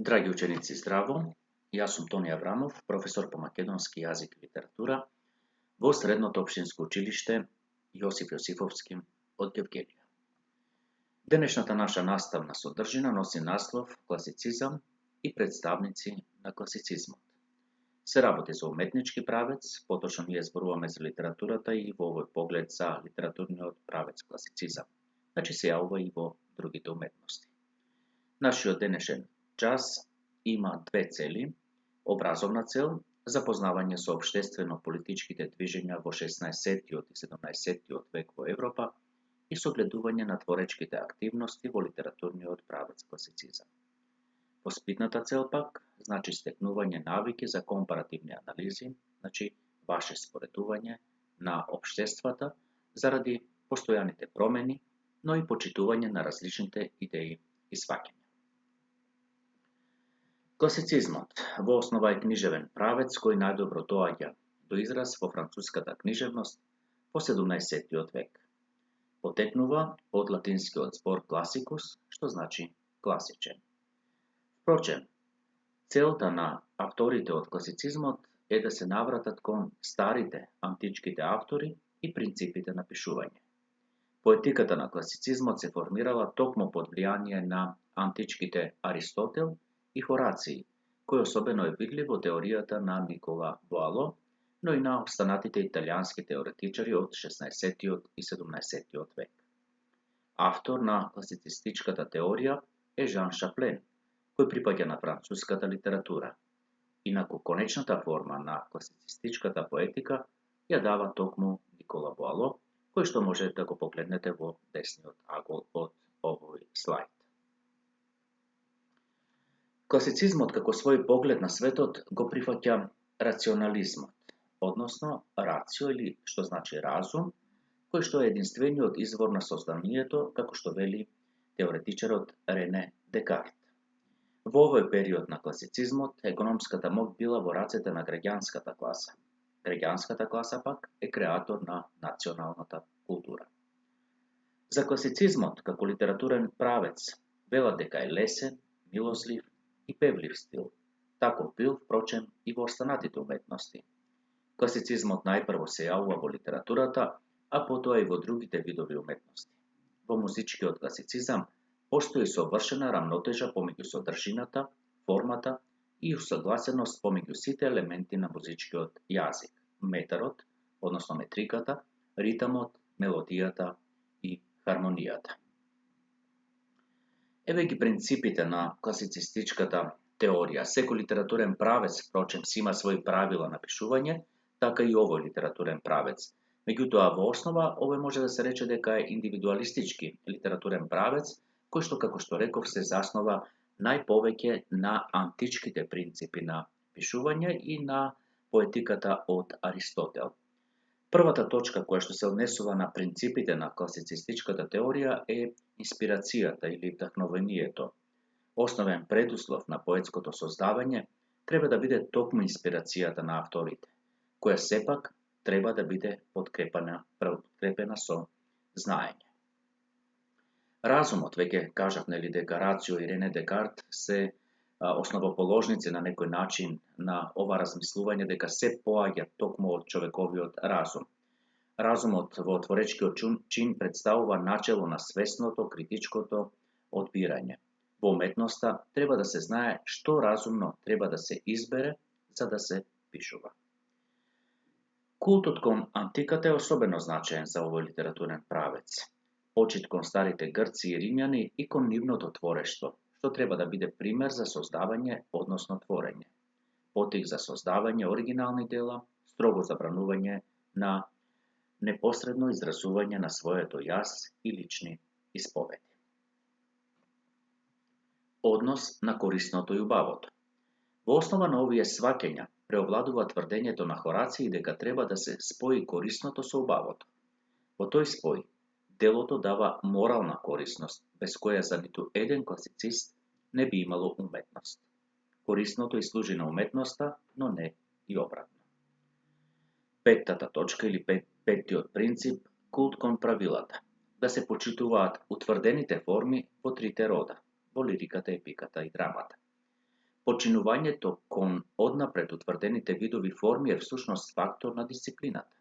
Драги ученици, здраво! Јас сум Тони Аврамов, професор по македонски јазик и литература во Средното општинско училиште Јосиф Јосифовски од Гевгелија. Денешната наша наставна содржина носи наслов класицизам и представници на класицизмот. Се работи за уметнички правец, поточно ние зборуваме за литературата и во овој поглед за литературниот правец класицизам. Значи се јавува и во другите уметности. Нашиот денешен час има две цели. Образовна цел, запознавање со општествено-политичките движења во 16-тиот и 17-тиот век во Европа и согледување на творечките активности во литературниот правец класицизам. Воспитната цел пак, значи стекнување навики за компаративни анализи, значи ваше споредување на општествата заради постојаните промени, но и почитување на различните идеи и сваќања. Класицизмот во основа е книжевен правец кој најдобро доаѓа до израз во француската книжевност во 17-тиот век. Потекнува од латинскиот збор classicus, што значи класичен. Впрочем, целта на авторите од класицизмот е да се навратат кон старите античките автори и принципите на пишување. Поетиката на класицизмот се формирала токму под влијание на античките Аристотел и Хорација, кој особено е видлив во теоријата на Никола Боало, но и на останатите италијански теоретичари од 16-тиот и 17-тиот век. Автор на класицистичката теорија е Жан Шаплен, кој припаѓа на француската литература. Инаку конечната форма на класицистичката поетика ја дава токму Никола Боало, кој што можете да го погледнете во десниот агол од овој слайд. Класицизмот како свој поглед на светот го прифаќа рационализмот, односно рацио или што значи разум, кој што е единствениот извор на сознанието, како што вели теоретичарот Рене Декарт. Во овој период на класицизмот, економската моќ била во рацете на граѓанската класа. Граѓанската класа пак е креатор на националната култура. За класицизмот како литературен правец велат дека е лесен, милослив и певлив стил. Таков бил, впрочем, и во останатите уметности. Класицизмот најпрво се јавува во литературата, а потоа и во другите видови уметности. Во музичкиот класицизам постои совршена рамнотежа помеѓу содржината, формата и усогласеност помеѓу сите елементи на музичкиот јазик, метарот, односно метриката, ритамот, мелодијата и хармонијата. Еве ги принципите на класицистичката теорија. Секој литературен правец, впрочем, си има своји правила на пишување, така и овој литературен правец. Меѓутоа, во основа, овој може да се рече дека е индивидуалистички литературен правец, кој што, како што реков, се заснова најповеќе на античките принципи на пишување и на поетиката од Аристотел. Првата точка која што се однесува на принципите на класицистичката теорија е инспирацијата или вдахновението. Основен предуслов на поетското создавање треба да биде токму инспирацијата на авторите, која сепак треба да биде подкрепена со знаење. Разумот, веќе кажав нели дека Рацио и Рене Декарт се основоположници на некој начин на ова размислување дека се поаѓа токму од човековиот разум. Разумот во творечкиот чин представува начело на свесното, критичкото одбирање. Во уметноста треба да се знае што разумно треба да се избере за да се пишува. Култот кон антиката е особено значаен за овој литературен правец. Почит кон старите грци и римјани и кон нивното творештво, што треба да биде пример за создавање, односно творење. Потик за создавање оригинални дела, строго забранување на непосредно изразување на своето јас и лични исповеди. Однос на корисното и убавото. Во основа на овие сваќања преовладува тврдењето на Хорација дека треба да се спои корисното со убавото. Во тој спој, делото дава морална корисност, без која за ниту еден класицист не би имало уметност. Корисното и служи на уметноста, но не и обратно. Петтата точка или петтиот принцип, култ кон правилата. Да се почитуваат утврдените форми во трите рода, во лириката, епиката и драмата. Починувањето кон однапред утврдените видови форми е всушност фактор на дисциплината.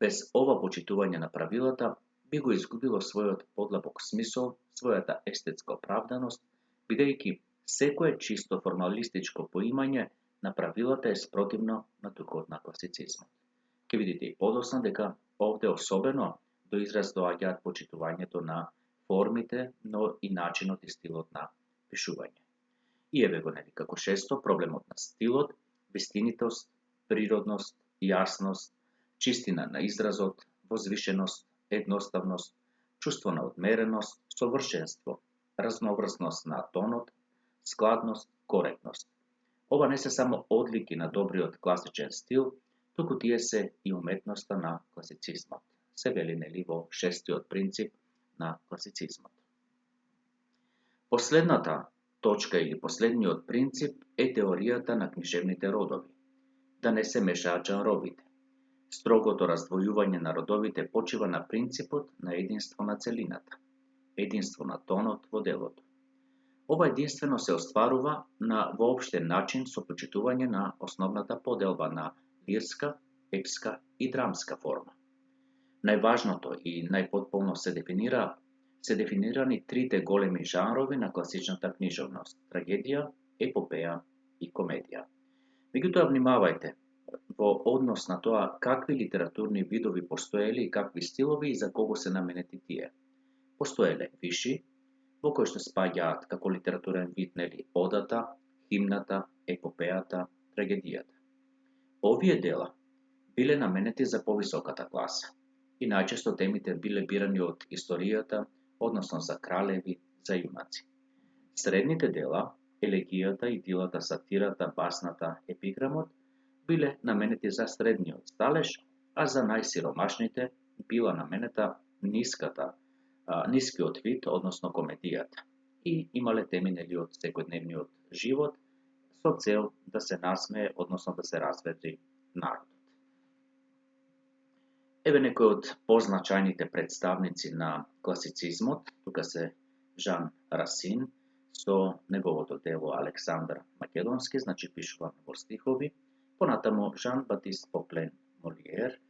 Без ова почитување на правилата, би го изгубило својот подлабок смисол, својата естетска оправданост, бидејќи секое чисто формалистичко поимање на правилата е спротивно на духот на класицизмот. Ќе видите и подоцна дека овде особено до израз доаѓаат почитувањето на формите, но и начинот и стилот на пишување. И еве го нели како шесто проблемот на стилот, вистинитост, природност, јасност, чистина на изразот, возвишеност, едноставност, чувство на одмереност, совршенство, разноврсност на тонот, складност, коректност. Ова не се само одлики на добриот класичен стил, туку тие се и уметноста на класицизмот. Се вели нели во шестиот принцип на класицизмот. Последната точка или последниот принцип е теоријата на книжевните родови. Да не се мешаат жанровите. Строгото раздвојување на родовите почива на принципот на единство на целината, единство на тонот во делото. Ова единствено се остварува на воопштен начин со почитување на основната поделба на лирска, епска и драмска форма. Најважното и најпотполно се дефинирани трите големи жанрови на класичната книжевност – трагедија, епопеја и комедија. Меѓутоа, внимавајте во однос на тоа какви литературни видови постоеле и какви стилови и за кого се наменети тие. Постоеле виши, во кои што спаѓаат како литературен вид нели одата, химната, епопејата, трагедијата. Овие дела биле наменети за повисоката класа и најчесто темите биле бирани од историјата, односно за кралеви, за јунаци. Средните дела, елегијата, идилата, сатирата, басната, епиграмот, биле наменети за средниот сталеж, а за најсиромашните била наменета нискиот вид, односно комедијата. И имале теми нели од секојдневниот живот со цел да се насмее, односно да се разведри народот. Еве некои од позначајните представници на класицизмот, тука се Жан Расин со неговото дело Александар Македонски, значи пишува во стихови, понатаму Жан Батист Поклен Молиер,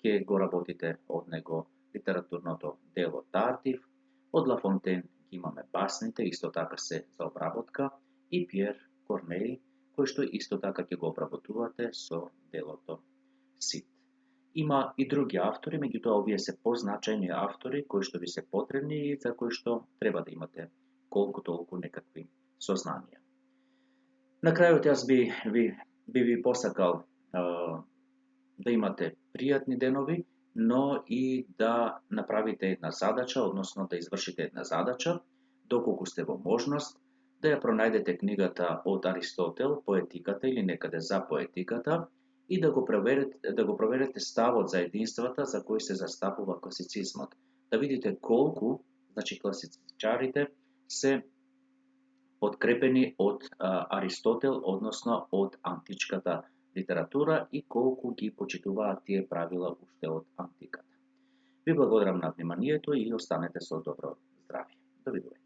ќе го работите од него литературното дело Тартив, од Ла Фонтен ги имаме басните, исто така се за обработка, и Пиер Корнеј, кој што исто така ќе го обработувате со делото Сид. Има и други автори, меѓутоа овие се позначајни автори кои што ви се потребни и за кои што треба да имате колку толку некакви сознанија. На крајот јас би ви посакал да имате пријатни денови, но и да направите една задача, односно да извршите една задача, доколку сте во можност, да ја пронајдете книгата од Аристотел, Поетиката или некаде за поетиката, и да го проверите ставот за единствата за кои се застапува класицизмот. Да видите колку, значи класичарите се подкрепени од Аристотел, односно од античката литература и колку ги почитуваат тие правила уште од антиката. Ви благодарам на вниманието и останете со добро здравје. Довидување.